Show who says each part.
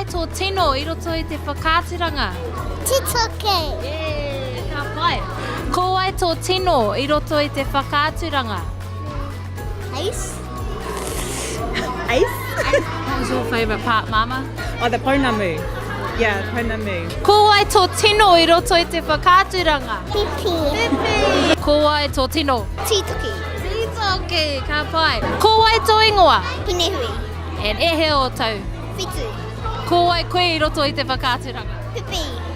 Speaker 1: ai tō tino I roto I te whakāturanga?
Speaker 2: Titoke.
Speaker 1: Ka pai. Ko ai tō tino I roto I te whakāturanga?
Speaker 2: Ice.
Speaker 3: Ice?
Speaker 1: What was your favourite part, Mama?
Speaker 3: Oh, the pounamu. Yeah, pounamu.
Speaker 1: Ko ai tō tino I roto I te whakāturanga?
Speaker 2: Pipi.
Speaker 1: Ko ai tō tino?
Speaker 2: Titoke.
Speaker 1: Titoke, ka pai. Ko ai tō ingoa?
Speaker 2: Pinehui.
Speaker 1: And e he o tau?
Speaker 2: Fitu.
Speaker 1: Ko ai koe I roto I te whakāturanga?
Speaker 2: Pipi.